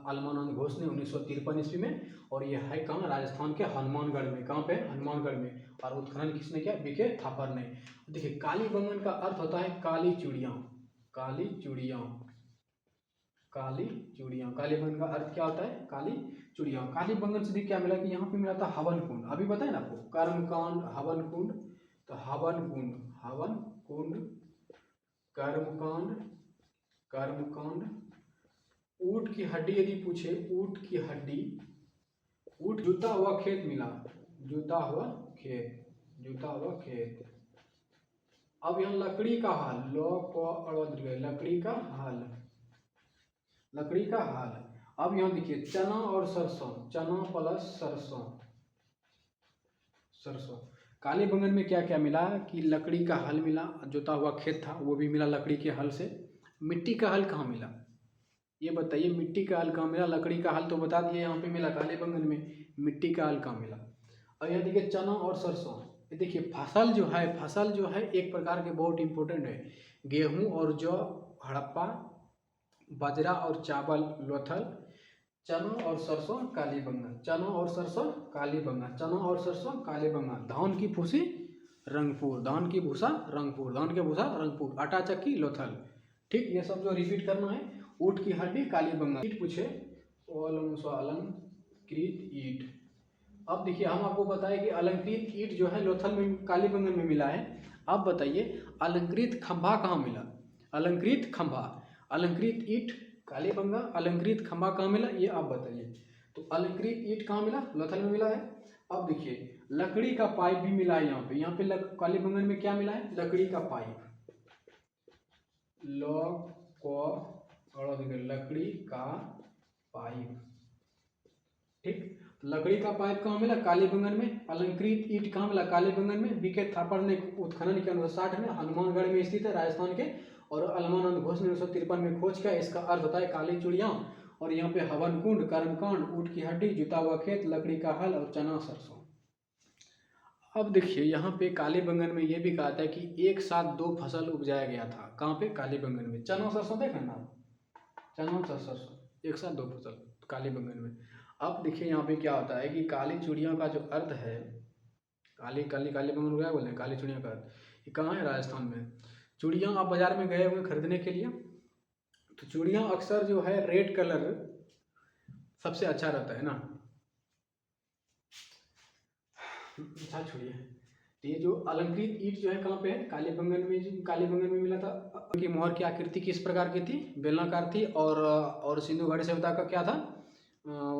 अलमानंद घोष ने 1953 ईस्वी में। और ये है कहाँ, राजस्थान के हनुमानगढ़ में। कहाँ पे, हनुमानगढ़ में। और उत्खनन किसने किया, बीके थापर ने। देखिए कालीबंगन का अर्थ होता है काली चूड़ियाँ, काली चूड़ियाँ, काली चूड़ियाँ। कालीबंगन का अर्थ क्या होता है, काली चूड़ियाँ। कालीबंगन से भी क्या मिला कि यहाँ पे मिला था हवन कुंड। अभी बताए ना आपको, कर्मकांड, हवन कुंड। तो हवन कुंड, हवन कुंड, कर्मकांड, कर्मकांड। ऊंट की हड्डी यदि पूछे, ऊंट की हड्डी, ऊंट जुता हुआ खेत मिला, जुता हुआ खेत, जुता हुआ खेत। अब यहाँ लकड़ी का हाल, लकड़ी का हाल, लकड़ी का हाल। अब यहाँ देखिए चना और सरसों, चना प्लस सरसों, सरसों। कालीबंगन में क्या क्या मिला कि लकड़ी का हल मिला, जोता हुआ खेत था वो भी मिला लकड़ी के हल से। मिट्टी का हल कहाँ मिला, ये बताइए, मिट्टी का हल कहाँ मिला। लकड़ी का हल तो बता दिए यहाँ पे मिला कालीबंगन में, मिट्टी का हल कहाँ मिला। अब यहाँ देखिए चना और सरसों। ये देखिए फसल जो है, फसल जो है एक प्रकार के बहुत इंपॉर्टेंट है। गेहूँ और जौ हड़प्पा, बाजरा और चावल लोथल, चना और सरसों कालीबंगा, चना और सरसों कालीबंगा, चना और सरसों कालीबंगा। धान की भूसी रंगपुर, धान की भूसा रंगपुर, धान की भूसा रंगपुर, आटा चक्की लोथल, ठीक। ये सब जो रिपीट करना है। ऊँट की हड्डी कालीबंगा। ईट पूछे, अलंकृत ईट। अब देखिए हम आपको बताएं कि अलंकृत ईट जो है लोथल में, कालीबंगन में मिला है। अब बताइए अलंकृत खंभा कहाँ मिला, अलंकृत खंभा, अलंकृत ईट कालीबंगा, अलंकृत खंभा कहाँ मिला ये आप बताइए। तो अलंकृत ईट कहाँ मिला, लोथल में मिला है। अब देखिए लकड़ी का पाइप भी मिला है यहाँ पे, यहाँ पे कालीबंगन में क्या मिला है, लकड़ी का पाइप, लकड़ी का पाइप, ठीक। लकड़ी का पाइप कहाँ मिला? कालीबंगन में। अलंकृत ईंट कहाँ मिला? कालीबंगन में। बीके थापड़ ने उत्खनन के 1960 में हनुमानगढ़ में स्थित है राजस्थान के, और अलमानंद घोष ने 1953 में खोज किया। इसका अर्थ होता है काली चूड़ियाँ, और यहाँ पे हवन कुंड, कर्मकांड, ऊँट की हड्डी, जुता हुआ खेत, लकड़ी का हल और चना सरसों। अब देखिए यहाँ पे कालीबंगन में ये भी कहा था कि एक साथ 2 फसल उपजाया गया था। कहाँ पे? कालीबंगन में। चना सरसों देखा ना आप, चना सरसों एक साथ 2 फसल कालीबंगन में। अब देखिए यहाँ पे क्या होता है कि काली चूड़ियों का जो अर्थ है, कालीबंगन क्या बोलते हैं? काली चूड़ियों का अर्थ ये कहाँ है? राजस्थान में। चूड़ियाँ आप बाजार में गए हुए खरीदने के लिए, तो चूड़ियाँ अक्सर जो है रेड कलर सबसे अच्छा रहता है ना। अच्छा छोड़िए, तो ये जो अलंकृत ईंट जो है कहाँ पे है? कालीबंगन में मिला था। की मोहर की आकृति किस प्रकार की थी? बेलनाकार थी। और सिंधु घाटी सभ्यता का क्या था?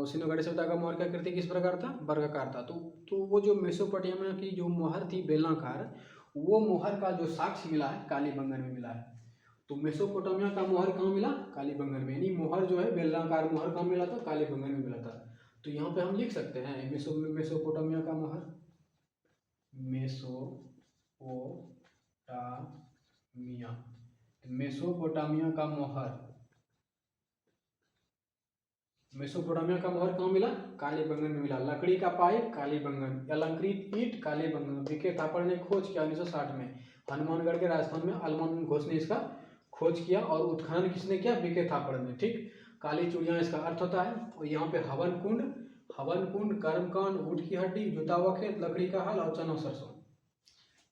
सिंधु घाटी सभ्यता का मोहर की आकृति किस प्रकार था? वर्गाकार था। तो वो जो मेसोपोटामिया की जो मोहर थी बेलनाकार, वो मोहर का जो साक्ष्य मिला है कालीबंगन में मिला है। तो मेसोपोटामिया का मोहर कहाँ मिला? कालीबंगन में। यानी मोहर जो है बेलनाकार मोहर कहाँ मिला था? कालीबंगन में मिला था। तो यहाँ पे हम लिख सकते हैं मेसोपोटामिया का मोहर, मेसोपोटामिया का मोहर, मेसोपोटामिया का मोहर कहाँ मिला? कालीबंगन में मिला। लकड़ी का पाइप कालीबंगन, अलंकृत ईंट कालीबंगन। बीके थापड़ ने खोज किया 1960 में हनुमानगढ़ के राजस्थान में। अलमानंद घोष ने इसका खोज किया, और उत्खनन किसने किया? बीके थापड़ ने। ठीक, काली चूड़ियाँ इसका अर्थ होता है। और यहाँ पे हवन कुंड, कर्मकांड, ऊँट की हड्डी, जुता हुआ खेत, लकड़ी का हल और चना सरसों।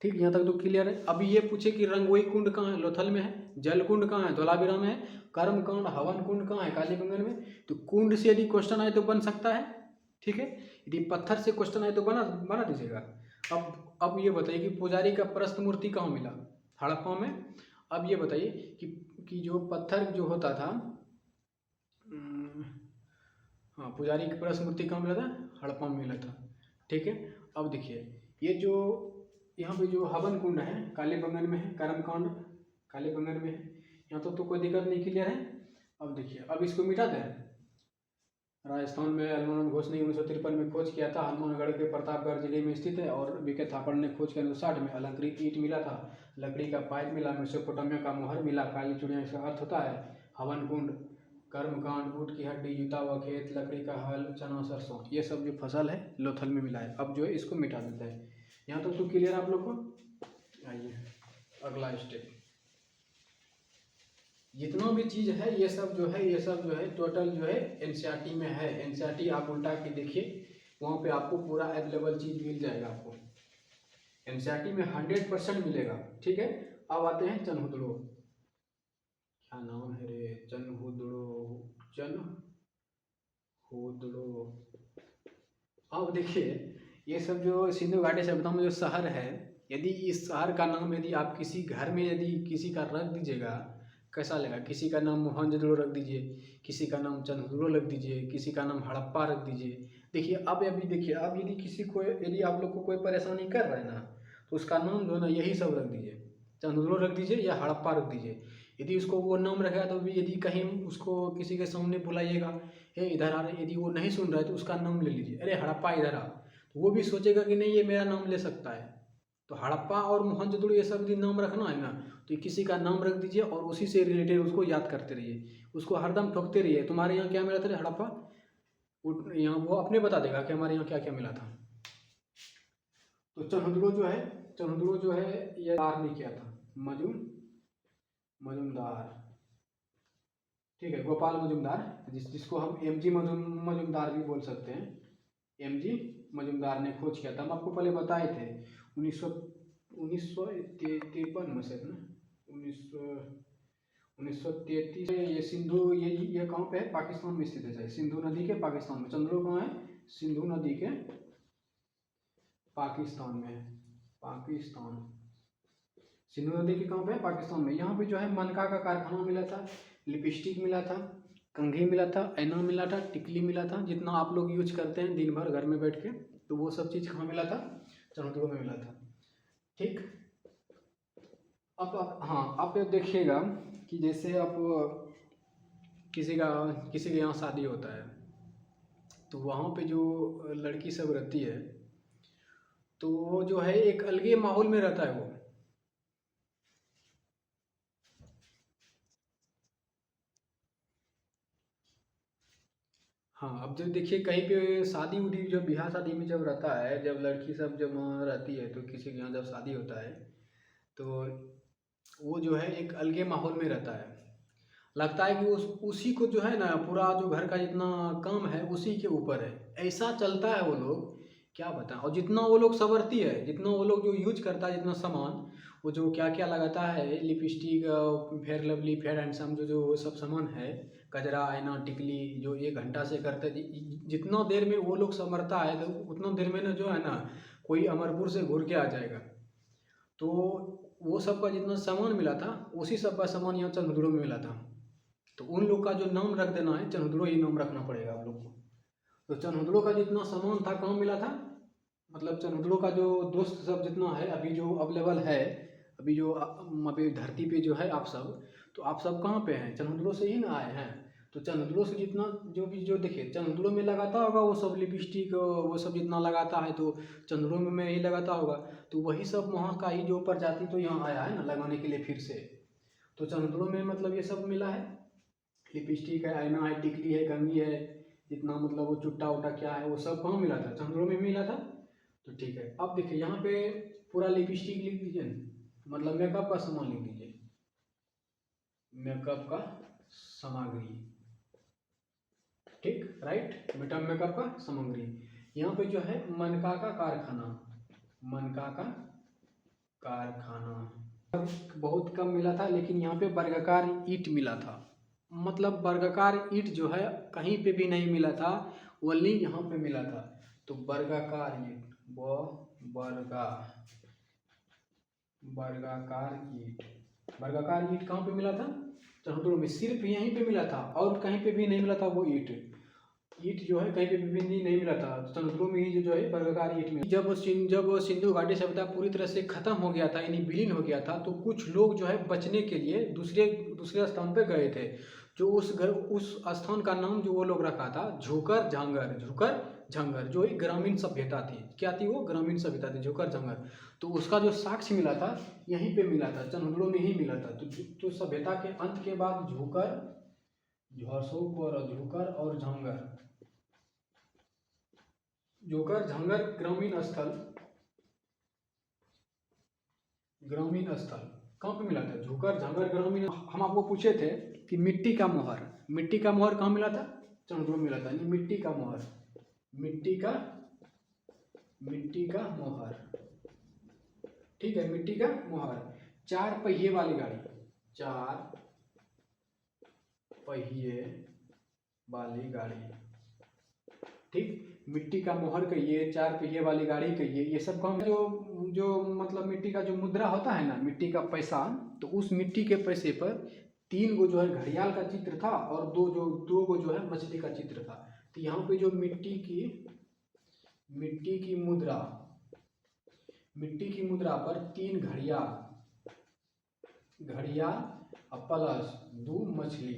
ठीक, यहाँ तक तो क्लियर है। अभी ये पूछे कि रंगोई कुंड कहाँ है? लोथल में है। जल कुंड कहाँ है? धोलावीरा में है। कर्मकांड, हवन कुंड कहाँ है? कालीबंगन में। तो कुंड से यदि क्वेश्चन आए तो बन सकता है, ठीक है। यदि पत्थर से क्वेश्चन आए तो बना दीजिएगा। अब ये बताइए कि पुजारी का प्रस्त मूर्ति कहाँ मिला? हड़प्पा में। अब ये बताइए कि जो पत्थर जो होता था, हाँ, पुजारी की प्रस्त मूर्ति कहाँ मिला था? हड़प्पा में मिला था। ठीक है। अब देखिए ये जो यहाँ पे जो हवन कुंड है कालीबंगन में है, कर्मकांड कालीबंगन में है। यहाँ तो कोई दिक्कत नहीं, क्लियर है। अब देखिए, अब इसको मिटा दें। राजस्थान में अलमानंद घोष ने 1953 में खोज किया था। हनुमानगढ़ के प्रतापगढ़ जिले में स्थित है। और बीके थापड़ ने खोज किया 1960 में। अलंकृत ईंट मिला था, लकड़ी का पाइप मिला, मेसोपोटामिया का मोहर मिला, काली चूड़ियाँ इसका अर्थ होता है हवन कुंड, कर्मकांड, ऊँट की हड्डी, जुता हुआ खेत, लकड़ी का हल, चना सरसों, ये सब जो फसल है लोथल में मिला है। अब जो है इसको मिटा देता है। यहाँ तक तो क्लियर आप लोग को। आइए अगला स्टेप। जितना भी चीज़ है ये सब जो है टोटल जो है एनसीईआरटी में है। एनसीईआरटी आप उल्टा के देखिए, वहाँ पे आपको पूरा अवेलेबल चीज़ मिल जाएगा। आपको एनसीईआरटी में 100% मिलेगा। ठीक है। अब आते हैं चनहुदड़ो। क्या नाम है रे? चनहुदड़ो। अब देखिए ये सब जो सिंधु घाटी सभ्यता में जो शहर है, यदि इस शहर का नाम यदि आप किसी घर में यदि किसी का रख दीजिएगा, कैसा लगेगा? किसी का नाम मोहनजोदड़ो रख दीजिए, किसी का नाम चंद्रदुर्ग रख दीजिए, किसी का नाम हड़प्पा रख दीजिए। देखिए अब यदि किसी को यदि आप लोग को कोई परेशानी कर रहा है ना, तो उसका नाम जो है ना यही सब रख दीजिए, चंद्रदुर्ग रख दीजिए या हड़प्पा रख दीजिए। यदि उसको वो नाम रखेगा तो भी यदि कहीं उसको किसी के सामने बुलाइएगा, हे इधर आ रहे, यदि वो नहीं सुन रहा है तो उसका नाम ले लीजिए, अरे हड़प्पा इधर आ, तो वो भी सोचेगा कि नहीं ये मेरा नाम ले सकता है। तो हड़प्पा और मोहनजोदड़ो ये सब यदि नाम रखना है ना, तो किसी का नाम रख दीजिए और उसी से रिलेटेड उसको याद करते रहिए, उसको हरदम ठोकते रहिए। तुम्हारे यहाँ क्या मिला था हड़प्पा, यहाँ वो अपने बता देगा कि हमारे यहाँ क्या क्या मिला था। तो चंद्रदुर्ग जो है ये दार ने किया था, मजुमदार। ठीक है, गोपाल मजुमदार, जिसको हम एमजी मजुमदार भी बोल सकते हैं। एमजी मजुमदार ने खोज किया था। हम आपको पहले बताए थे 1953 में से ना, 1933 में। ये सिंधु ये कहाँ पे है? पाकिस्तान में स्थित है, सिंधु नदी के पाकिस्तान में। चंद्रदुर्ग कहाँ है? सिंधु नदी के पाकिस्तान में। सिंधु नदी के कहाँ पे है? पाकिस्तान में। यहाँ पे जो है मनका का कारखाना मिला था, लिपस्टिक मिला था, कंघी मिला था, ऐना मिला था, टिकली मिला था, जितना आप लोग यूज करते हैं दिन भर घर में बैठ के, तो वो सब चीज़ कहाँ मिला था? चंद्रदुर्ग में मिला था। ठीक। अब आप देखिएगा कि जैसे आप किसी के यहाँ शादी होता है, तो वहाँ पे जो लड़की सब रहती है, तो वो जो है एक अलगे माहौल में रहता है वो। हाँ, अब जब देखिए कहीं पे शादी उदी, जब ब्याह शादी में जब रहता है, जब लड़की सब जब वहाँ रहती है, तो किसी के यहाँ जब शादी होता है, तो वो जो है एक अलगे माहौल में रहता है। लगता है कि उसी को जो है ना, पूरा जो घर का जितना काम है उसी के ऊपर है, ऐसा चलता है वो लोग, क्या बताएं। और जितना वो लोग संवरती है, जितना वो लोग जो यूज करता है, जितना सामान, वो जो क्या क्या लगाता है, lipstick, fair lovely, fair handsome, जो जो वो सब सामान है, गजरा, आईना, टिकली, जो 1 घंटा से करते, जितना देर में वो लोग संवरता है, तो उतना देर में ना जो है ना, कोई अमरपुर से घूर के आ जाएगा। तो वो सब का जितना सामान मिला था, उसी सब का सामान यहाँ चंद्रदुर्ग में मिला था। तो उन लोग का जो नाम रख देना है, चनहुदड़ो ही नाम रखना पड़ेगा आप लोग को। तो चनहुदड़ो का जितना सामान था, कहाँ मिला था, मतलब चनहुदड़ो का जो दोस्त सब जितना है अभी जो अवेलेबल है, अभी जो अभी धरती पे जो है आप सब, तो आप सब कहाँ पे हैं, चनहुदड़ो से ही ना आए हैं। तो चनहुदड़ो से जितना जो भी, जो देखिए चनहुदड़ो में लगाता होगा वो सब लिपस्टिक, वो सब जितना लगाता है, तो चंद्रो में ही लगाता होगा। तो वही सब वहाँ का ही जो प्रजाति तो यहाँ आया है ना लगाने के लिए फिर से। तो चंद्रो में मतलब ये सब मिला है, लिपस्टिक है, आईना है, टिकली है, कंघी है, जितना मतलब वो चुट्टा उट्टा क्या है, वो सब कहाँ मिला था, चंद्रों में मिला था। तो ठीक है, अब देखिए यहाँ पे पूरा लिपस्टिक लिख दीजिए ना, मतलब मेकअप का सामान लिख दीजिए, मेकअप का सामग्री, ठीक, राइट, मेकअप का सामग्री। यहाँ पे जो है मनका का कारखाना, मनका का कारखाना बहुत कम मिला था, लेकिन यहाँ पे वर्गाकार ईंट मिला था। मतलब वर्गाकार ईंट जो है कहीं पे भी नहीं मिला था, ओनली यहाँ पे मिला था। तो वर्गाकार ईंट, वर्गा वर्गाकार ईंट, वर्गाकार ईंट कहाँ पे मिला था, चंद्रों में, सिर्फ यहीं पे मिला था, और कहीं पे भी नहीं मिला था वो ईंट। ईंट जो है कहीं पे भी नहीं मिला था, चंद्रों में ही जो है वर्गाकार ईंट मिला। जब सिंधु घाटी सभ्यता पूरी तरह से खत्म हो गया था, यानी विलीन हो गया था, तो कुछ लोग जो है बचने के लिए दूसरे दूसरे स्थान पे गए थे। जो उस स्थान का नाम जो वो लोग रखा था, झुकर झांगर, झुकर झांगर, जो एक ग्रामीण सभ्यता थी। क्या थी वो, ग्रामीण सभ्यता थी, झुकर झांगर। तो उसका जो साक्ष्य मिला था यहीं पे मिला था, चंद्रों में ही मिला था। तो सभ्यता के अंत के बाद झुकर, झुकर और झांगर, जोकर झांगर ग्रामीण स्थल, ग्रामीण स्थल कहाँ पे मिला था, झोकर झांगर ग्रामीण। हम आपको पूछे थे कि मिट्टी का मोहर, मिट्टी का मोहर कहाँ मिला था, चंद्रों में मिला था। यानी मिट्टी का मोहर, मिट्टी का मोहर, ठीक है, मिट्टी का मोहर। 4 पहिए वाली गाड़ी, 4 पहिए वाली गाड़ी, ठीक, मिट्टी का मोहर कहिए, 4 पहिए वाली गाड़ी कहिए, ये सब काम जो जो मतलब मिट्टी का जो मुद्रा होता है ना, मिट्टी का पैसा, तो उस मिट्टी के पैसे पर 3 गो जो है घड़ियाल का चित्र था, और 2 गो जो है मछली का चित्र था। तो यहाँ पे जो मिट्टी की मुद्रा, मिट्टी की मुद्रा पर 3 घड़ियाल प्लस 2 मछली,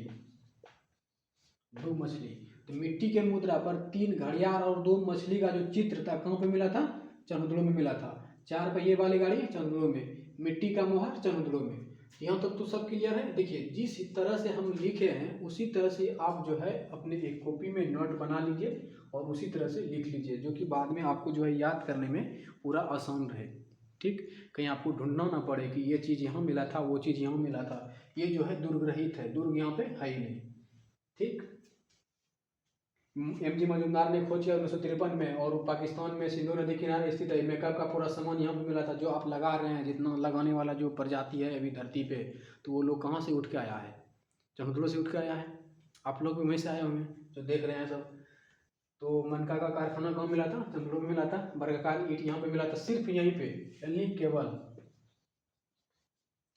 तो मिट्टी के मुद्रा पर 3 घड़ियाल और 2 मछली का जो चित्र था, कहाँ पे मिला था, चंद्रों में मिला था। 4 पहिए वाली गाड़ी चंद्रों में, मिट्टी का मोहर चंद्रों में। यहाँ तक तो सब क्लियर है। देखिए जिस तरह से हम लिखे हैं उसी तरह से आप जो है अपने एक कॉपी में नोट बना लीजिए और उसी तरह से लिख लीजिए, जो कि बाद में आपको जो है याद करने में पूरा आसान रहे, ठीक, कहीं आपको ढूंढना ना पड़े कि ये चीज़ यहाँ मिला था, वो चीज़ यहाँ मिला था। ये जो है दुर्ग रहित है, दुर्ग यहाँ पे है ही नहीं, ठीक। एम जी मजूमदार ने खोज किया 1953 में, और पाकिस्तान में सिंधु नदी किनारे स्थित है। मेकअप का पूरा सामान यहाँ पे मिला था, जो आप लगा रहे हैं, जितना लगाने वाला जो प्रजाति है अभी धरती पे, तो वो लोग कहाँ से उठ के आया है, चंद्रों से उठ के आया है। आप लोग भी वहीं से आए होंगे जो देख रहे हैं सब। तो मनका का कारखाना कहाँ मिला था, चंद्रों में मिला था। वर्गाकार ईंट यहाँ पे मिला था, सिर्फ यहीं पे, यानी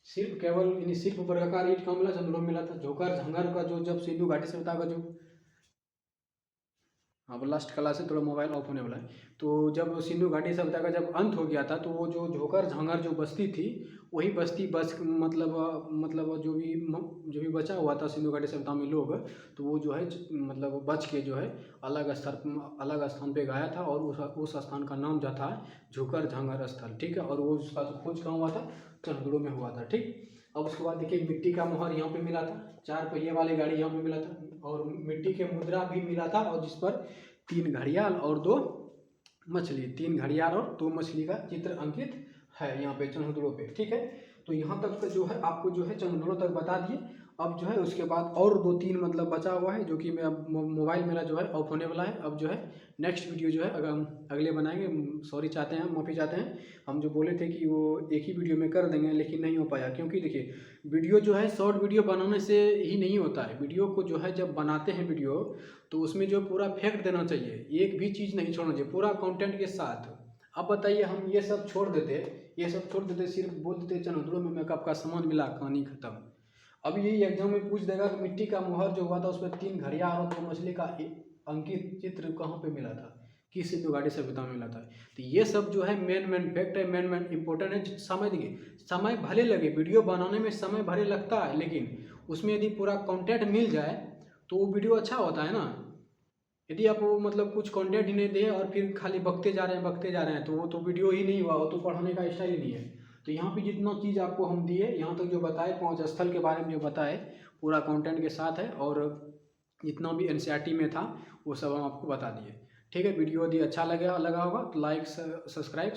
सिर्फ वर्गाकार ईंट कहाँ मिला, चंद्रों में मिला था। झोकर झंगर का जो जब सिंधु घाटी सभ्यता का जो, अब लास्ट क्लास से थोड़ा मोबाइल ऑफ होने वाला है। तो जब सिंधु घाटी सभ्यता का जब अंत हो गया था, तो वो जो झोकर झांगर जो बस्ती थी, वही बस्ती बच मतलब जो भी बचा हुआ था सिंधु घाटी सभ्यता में लोग, तो वो जो है मतलब बच के जो है अलग स्थान पे गया था, और उस स्थान का नाम जो था झुकर झांगर स्थल, ठीक है। और वो उसका खोज कहाँ हुआ था, चंद्रों में हुआ था, ठीक। अब उसके बाद देखिए मिट्टी का मोहर यहाँ पे मिला था, 4 पहिए वाली गाड़ी यहाँ पे मिला था, और मिट्टी के मुद्रा भी मिला था, और जिस पर 3 घड़ियाल और 2 मछली, 3 घड़ियाल और 2 मछली का चित्र अंकित है यहाँ पे चंद्रों पे, ठीक है। तो यहाँ तक जो है आपको जो है चंद्रों तक बता दिए। अब जो है उसके बाद और 2-3 मतलब बचा हुआ है, जो कि मैं अब मोबाइल मेरा जो है ऑफ होने वाला है। अब जो है नेक्स्ट वीडियो जो है अगर हम अगले बनाएंगे, सॉरी चाहते हैं, माफ़ी चाहते हैं। हम जो बोले थे कि वो एक ही वीडियो में कर देंगे, लेकिन नहीं हो पाया, क्योंकि देखिए वीडियो जो है शॉर्ट वीडियो बनाने से ही नहीं होता है। वीडियो को जो है जब बनाते हैं वीडियो, तो उसमें जो पूरा फैक्ट देना चाहिए, एक भी चीज़ नहीं छोड़ना चाहिए, पूरा कंटेंट के साथ। अब बताइए हम ये सब छोड़ देते, सिर्फ बोल देते चंद्रों में मेकअप का सामान मिला, कहानी खत्म। अब यही एग्जाम में पूछ देगा कि मिट्टी का मुहर जो हुआ था उसमें 3 घड़ियाल और 2 मछली का अंकित चित्र कहाँ पे मिला था, किस सिंधु घाटी सभ्यता में मिला था। तो ये सब जो है मेन फैक्ट है, मेन इंपॉर्टेंट है। समझ गए, समय भले लगे, वीडियो बनाने में समय भले लगता है, लेकिन उसमें यदि पूरा कंटेंट मिल जाए तो वो वीडियो अच्छा होता है ना। यदि आप वो मतलब कुछ कंटेंट ही नहीं दे और फिर खाली बकते जा रहे हैं, तो वो तो वीडियो ही नहीं हुआ, वो तो पढ़ाने का स्टाइल ही नहीं है। तो यहाँ पे जितना चीज़ आपको हम दिए, यहाँ तक जो बताए 5 स्थल के बारे में जो बताए, पूरा कंटेंट के साथ है, और जितना भी एनसीईआरटी में था वो सब हम आपको बता दिए, ठीक है। वीडियो यदि अच्छा लगा होगा तो लाइक सब्सक्राइब